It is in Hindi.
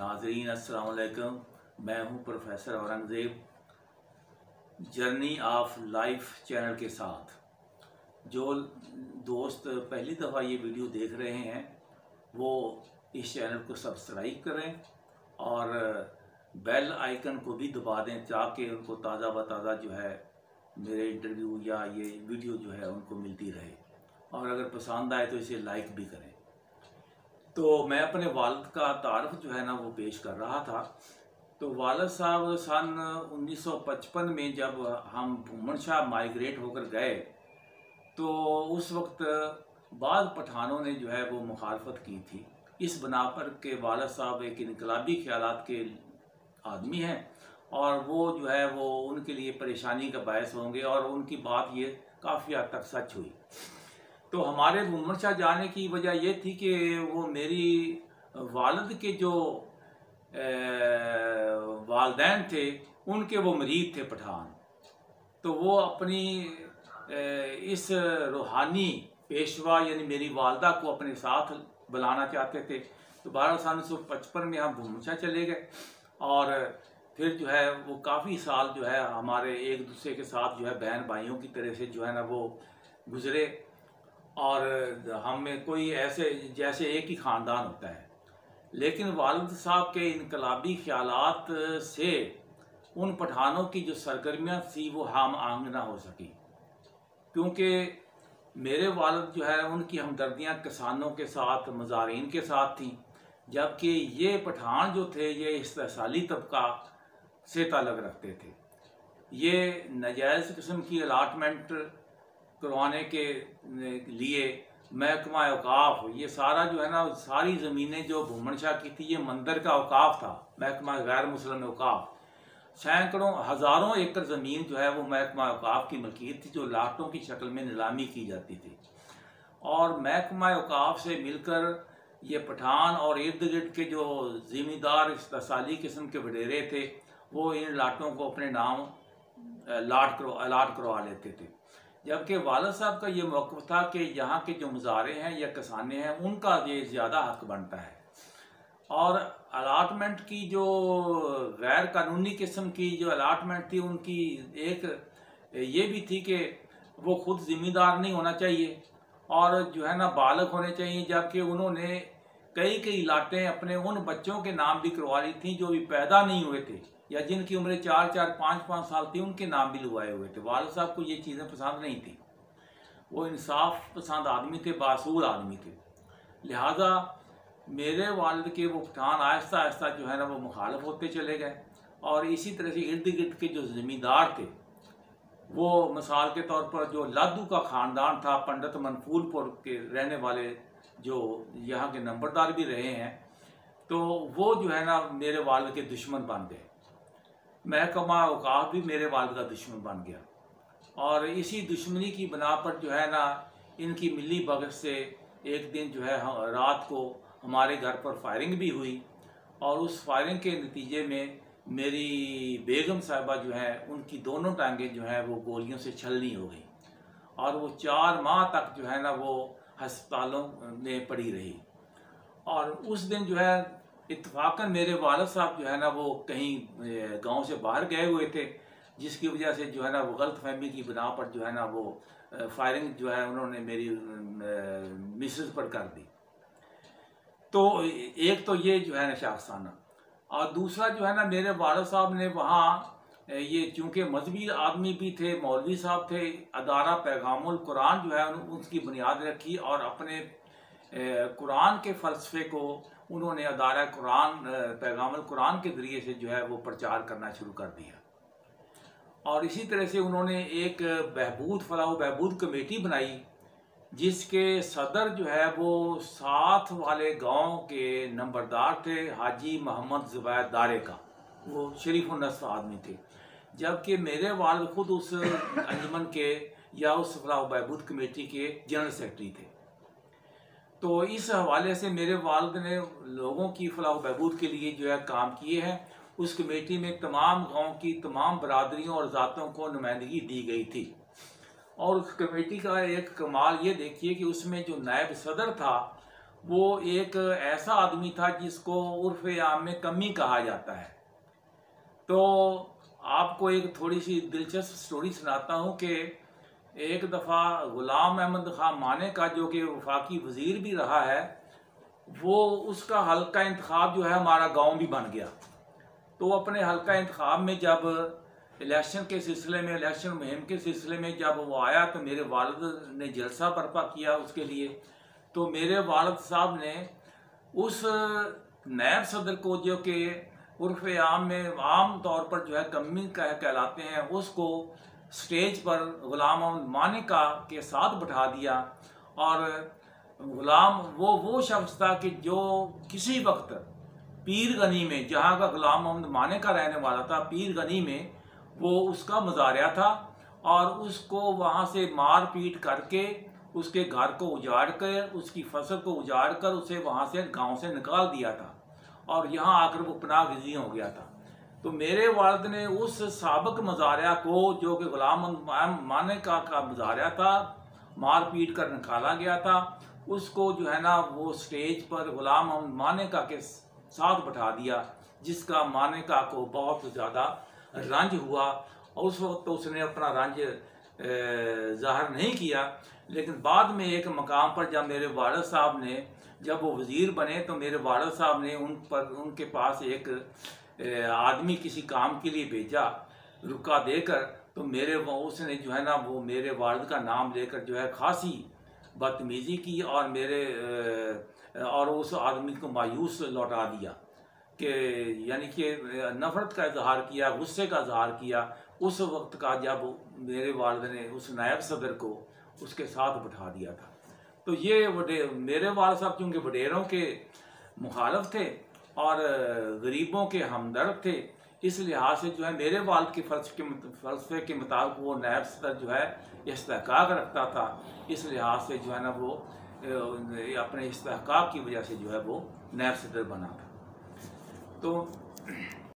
नाज़रीन अस्सलाम वालेकुम। मैं हूं professor Aurangzeb journey of life channel के साथ। जो दोस्त पहली दफ़ा ये वीडियो देख रहे हैं वो इस चैनल को सब्सक्राइब करें और बेल आइकन को भी दबा दें ताकि उनको ताज़ा ब ताज़ा जो है मेरे इंटरव्यू या ये वीडियो जो है उनको मिलती रहे। और अगर पसंद आए तो इसे लाइक भी करें। तो मैं अपने वालिद का तारफ़ जो है ना वो पेश कर रहा था। तो वालिद साहब सन 1955 में जब हम भूमन शाह माइग्रेट होकर गए तो उस वक्त बाद पठानों ने जो है वो मुखालफत की थी। इस बना पर के वालिद साहब एक इनकलाबी ख्यालात के आदमी हैं और वो जो है वो उनके लिए परेशानी का बायस होंगे और उनकी बात ये काफ़ी हद तक सच हुई। तो हमारे भूमन शाह जाने की वजह यह थी कि वो मेरी वालिद के जो वालदैन थे उनके वो मरीद थे पठान। तो वो अपनी इस रूहानी पेशवा यानी मेरी वालदा को अपने साथ बुलाना चाहते थे। तो 1955 में हम भूमन शाह चले गए और फिर जो है वो काफ़ी साल जो है हमारे एक दूसरे के साथ जो है बहन भाइयों की तरह से जो है ना वो गुज़रे और हम में कोई ऐसे जैसे एक ही ख़ानदान होता है। लेकिन वालिद साहब के इनकलाबी ख्यालात से उन पठानों की जो सरगर्मियाँ थी वो हम आहंग ना हो सकी, क्योंकि मेरे वालिद जो है उनकी हमदर्दियाँ किसानों के साथ मज़ारीन के साथ थीं, जबकि ये पठान जो थे ये इस्तेसाली तबका से ताल्लुक़ रखते थे। ये नाजायज़ किस्म की अलाटमेंट करवाने के लिए महकमा औकाफ ये सारा जो है ना सारी ज़मीनें जो भूमन शाह की थी ये मंदिर का औकाफ था, महकमा गैर मुस्लिम औकाफ। सैकड़ों हज़ारों एकड़ ज़मीन जो है वो महकमा औकाफ की मलकियत थी जो लाटों की शक्ल में नीलामी की जाती थी। और महकमा औकाफ से मिलकर ये पठान और इर्द गिर्द के जो ज़मींदार इस्तेसाली किस्म के वडेरे थे वो इन लाटों को अपने नाम अलाट करवा लेते थे। जबकि वालिद साहब का ये मौक़िफ़ था कि यहाँ के जो मज़ारे हैं या किसाने हैं उनका ये ज़्यादा हक़ बनता है। और अलाटमेंट की जो गैर कानूनी किस्म की जो अलाटमेंट थी उनकी एक ये भी थी कि वो ख़ुद ज़िम्मेदार नहीं होना चाहिए और जो है ना बालग होने चाहिए, जबकि उन्होंने कई लाटें अपने उन बच्चों के नाम भी करवा ली थी जो भी पैदा नहीं हुए थे या जिनकी उम्र 4-4, 5-5 साल थी, उनके नाम भी लगवाए हुए थे। वालिद साहब को ये चीज़ें पसंद नहीं थी। वो इंसाफ पसंद आदमी थे, बासूल आदमी थे। लिहाजा मेरे वालिद के वो पठान आहिस्ता आहिस्ता जो है ना वो मुखालिफ होते चले गए और इसी तरह से इर्द गिर्द के जो ज़मींदार थे वो मिसाल के तौर पर जो लादू का ख़ानदान था, पंडित मनफूलपुर के रहने वाले जो यहाँ के नंबरदार भी रहे हैं, तो वो जो है ना मेरे वालिद के दुश्मन बन गए। महकमा औकाफ भी मेरे वालिद का दुश्मन बन गया और इसी दुश्मनी की बना पर जो है ना इनकी मिली भगत से एक दिन जो है रात को हमारे घर पर फायरिंग भी हुई और उस फायरिंग के नतीजे में मेरी बेगम साहिबा जो है उनकी दोनों टांगें जो है वो गोलियों से छलनी हो गई और वो 4 माह तक जो है ना वो हस्पतालों में पड़ी रही। और उस दिन जो है इत्तफाकन मेरे वालिद साहब जो है ना वो कहीं गांव से बाहर गए हुए थे, जिसकी वजह से जो है ना वो गलतफहमी की बिना पर जो है ना वो फायरिंग जो है उन्होंने मेरी मिसेस पर कर दी। तो एक तो ये जो है ना शाखसाना और दूसरा जो है ना मेरे वालिद साहब ने वहाँ ये चूँकि मजहबी आदमी भी थे, मौलवी साहब थे, अदारा पैगामुल कुरान जो है उसकी बुनियाद रखी और अपने कुरान के फ़लसफ़े को उन्होंने अदारा कुरान पैगामुल कुरान के ज़रिए से जो है वो प्रचार करना शुरू कर दिया। और इसी तरह से उन्होंने एक फलाह बहबूद कमेटी बनाई जिसके सदर जो है वो साथ वाले गांव के नंबरदार थे हाजी मोहम्मद ज़ुबैर दारे का, वो शरीफ नस्ब आदमी थे, जबकि मेरे वालिद खुद उस अंजुमन के या उस फलाह बहबूद कमेटी के जनरल सेक्रेटरी थे। तो इस हवाले से मेरे वालिद ने लोगों की फलाह बहबूद के लिए जो है काम किए हैं। उस कमेटी में तमाम गांव की तमाम बरादरियों और ज़ातों को नुमाइंदगी दी गई थी और उस कमेटी का एक कमाल ये देखिए कि उसमें जो नायब सदर था वो एक ऐसा आदमी था जिसको उर्फ आम में कमी कहा जाता है। तो आपको एक थोड़ी सी दिलचस्प स्टोरी सुनाता हूँ कि एक दफ़ा गुलाम अहमद खान माने का, जो कि वफाकी वज़ीर भी रहा है, वो उसका हल्का इंतखाब जो है हमारा गांव भी बन गया। तो अपने हल्का इंतखाब में जब इलेक्शन के सिलसिले में, इलेक्शन मुहिम के सिलसिले में जब वो आया तो मेरे वालिद ने जलसा बर्पा किया उसके लिए। तो मेरे वालिद साहब ने उस नायब सदर को, जो कि उर्फ आम में आम तौर पर जो है कम्मी कहलाते हैं, उसको स्टेज पर गुलाम अहमद माने का के साथ बैठा दिया। और गुलाम वो शख्स था कि जो किसी वक्त पीर गनी में, जहाँ का गुलाम अहमद माने का रहने वाला था, पीर गनी में वो उसका मज़ारिया था, और उसको वहाँ से मार पीट करके उसके घर को उजाड़ कर, उसकी फसल को उजाड़ कर उसे वहाँ से गांव से निकाल दिया था, और यहाँ आकर वो पनाह गुज़ीर हो गया था। तो मेरे वालिद ने उस साबिक मज़ारिया को, जो कि गुलाम माने का मज़ारिया था, मार पीट कर निकाला गया था, उसको जो है ना वो स्टेज पर गुलाम माने का के साथ बैठा दिया, जिसका माने का को बहुत ज़्यादा रंज हुआ। और उस वक्त तो उसने अपना रंज ज़ाहिर नहीं किया, लेकिन बाद में एक मकाम पर जब मेरे वालिद साहब ने, जब वो वज़ीर बने, तो मेरे वालिद साहब ने उनके पास एक आदमी किसी काम के लिए भेजा रुका देकर। तो उसने जो है ना वो मेरे वालिद का नाम लेकर जो है खासी बदतमीज़ी की, और उस आदमी को मायूस लौटा दिया, कि यानी कि नफ़रत का इजहार किया, गुस्से का इजहार किया उस वक्त का, जब मेरे वालिद ने उस नायब सदर को उसके साथ बैठा दिया था। तो ये मेरे वालिद साहब चूँकि वडेरों के मुखालफ थे और गरीबों के हमदर्द थे, इस लिहाज से जो है मेरे वालिद के फ़लसफ़े के मुताबिक वो नायब सदर जो है इस्तेहक़ाक़ रखता था। इस लिहाज से जो है ना वो अपने इस्तेहक़ाक़ की वजह से जो है वो नायब सदर बना था। तो